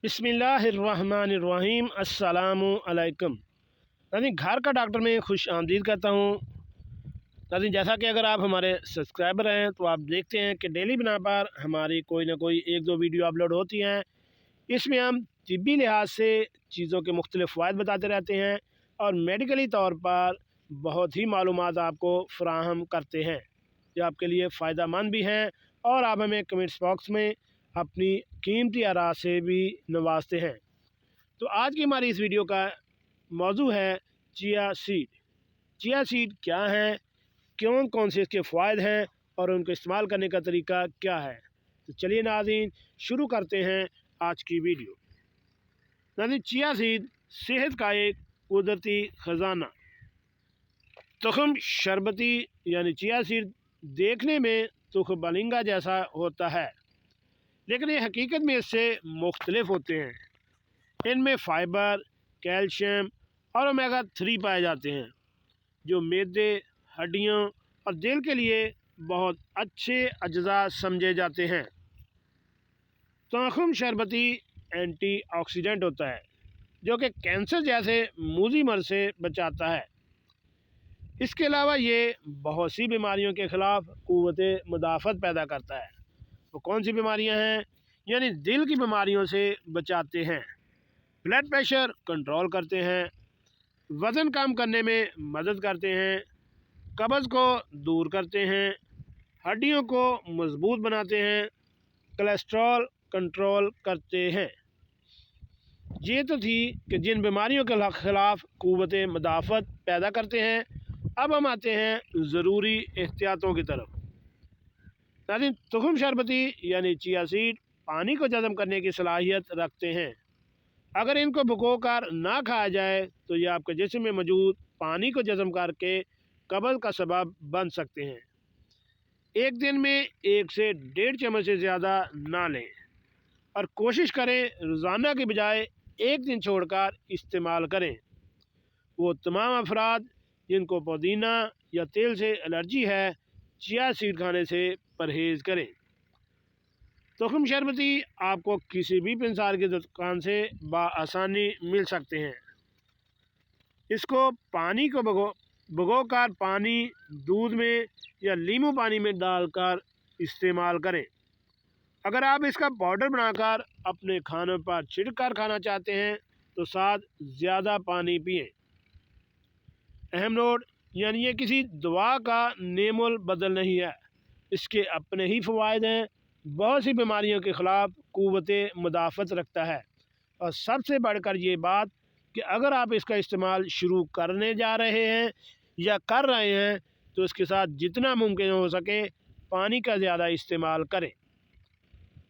بسم اللہ الرحمن الرحیم۔ السلام علیکم ناظرین، گھر کا ڈاکٹر میں خوش آمدید کرتا ہوں۔ ناظرین، جیسا کہ اگر آپ ہمارے سبسکرائبر ہیں تو آپ دیکھتے ہیں کہ ڈیلی بنا پر ہماری کوئی نہ کوئی ایک دو ویڈیو اپلوڈ ہوتی ہیں۔ اس میں ہم طبی لحاظ سے چیزوں کے مختلف فوائد بتاتے رہتے ہیں اور میڈیکلی طور پر بہت ہی معلومات آپ کو فراہم کرتے ہیں جو آپ کے لیے فائدہ مند بھی ہیں، اور آپ ہمیں کمنٹس باکس میں اپنی قیمتی آراء سے بھی نوازتے ہیں۔ تو آج کی ہماری اس ویڈیو کا موضوع ہے چیا سیڈ۔ چیا سیڈ کیا ہیں، کون سے اس کے فوائد ہیں اور ان کو استعمال کرنے کا طریقہ کیا ہے۔ تو چلیے ناظرین، شروع کرتے ہیں آج کی ویڈیو۔ ناظرین، چیا سیڈ صحت کا ایک قدرتی خزانہ تخم شربتی یعنی چیا سیڈ دیکھنے میں تخم بلنگا جیسا ہوتا ہے، لیکن یہ حقیقت میں اس سے مختلف ہوتے ہیں۔ ان میں فائبر، کیلشیم اور اومیگا 3 پائے جاتے ہیں جو معدے، ہڈیوں اور دل کے لیے بہت اچھے اجزاء سمجھے جاتے ہیں۔ تخم شربتی اینٹی آکسیڈنٹ ہوتا ہے جو کہ کینسر جیسے موذی مرض سے بچاتا ہے۔ اس کے علاوہ یہ بہت سی بیماریوں کے خلاف قوت مدافعت پیدا کرتا ہے۔ وہ کون سی بیماریاں ہیں؟ یعنی دل کی بیماریوں سے بچاتے ہیں، بلڈ پریشر کنٹرول کرتے ہیں، وزن کم کرنے میں مدد کرتے ہیں، قبض کو دور کرتے ہیں، ہڈیوں کو مضبوط بناتے ہیں، کولیسٹرول کنٹرول کرتے ہیں۔ یہ تو تھی کہ جن بیماریوں کے خلاف قوت مدافعت پیدا کرتے ہیں۔ اب ہم آتے ہیں ضروری احتیاطوں کی طرف۔ ناظرین، تخم شربتی یعنی چیا سیڈ پانی کو جذب کرنے کی صلاحیت رکھتے ہیں۔ اگر ان کو بھگو کر نہ کھایا جائے تو یہ آپ کے جسم میں موجود پانی کو جذب کر کے قبض کا سبب بن سکتے ہیں۔ ایک دن میں 1 سے 1.5 چمچ سے زیادہ نہ لیں، اور کوشش کریں روزانہ کے بجائے ایک دن چھوڑ کر استعمال کریں۔ وہ تمام افراد جن کو پودینہ یا تیل سے الرجی ہے، چیا سیڈ کھانے سے پرہیز کریں۔ تخم شربتی آپ کو کسی بھی پنسار کی دکان سے بآسانی مل سکتے ہیں۔ اس کو پانی کو بھگو کر پانی، دودھ میں یا لیمو پانی میں ڈال کر استعمال کریں۔ اگر آپ اس کا پاؤڈر بنا کر اپنے کھانوں پر چھڑک کر کھانا چاہتے ہیں تو ساتھ زیادہ پانی پئیں۔ اہم نوٹ، یعنی یہ کسی دوا کا نعم البدل نہیں ہے، اس کے اپنے ہی فوائد ہیں۔ بہت سی بیماریوں کے خلاف قوت مدافعت رکھتا ہے، اور سب سے بڑھ کر یہ بات کہ اگر آپ اس کا استعمال شروع کرنے جا رہے ہیں یا کر رہے ہیں تو اس کے ساتھ جتنا ممکن ہو سکے پانی کا زیادہ استعمال کریں،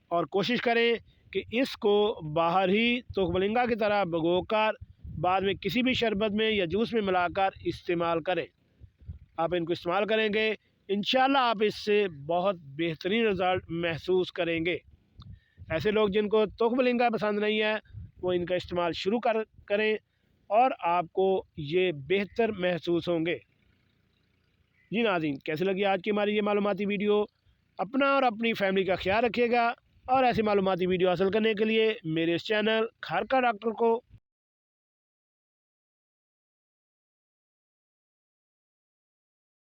اور کوشش کریں کہ اس کو باہر ہی تخم بلنگا کی طرح بھگو کر بعد میں کسی بھی شربت میں یا جوس میں ملا کر استعمال کریں۔ آپ ان کو استعمال کریں گے، انشاءاللہ آپ اس سے بہت بہترین رزلٹ محسوس کریں گے۔ ایسے لوگ جن کو تخم بلنگا پسند نہیں ہے وہ ان کا استعمال شروع کریں اور آپ کو یہ بہتر محسوس ہوں گے۔ جی ناظرین، کیسے لگی آج کی ہماری یہ معلوماتی ویڈیو؟ اپنا اور اپنی فیملی کا خیال رکھیے گا، اور ایسی معلوماتی ویڈیو حاصل کرنے کے لیے میرے اس چینل گھر کا ڈاکٹر کو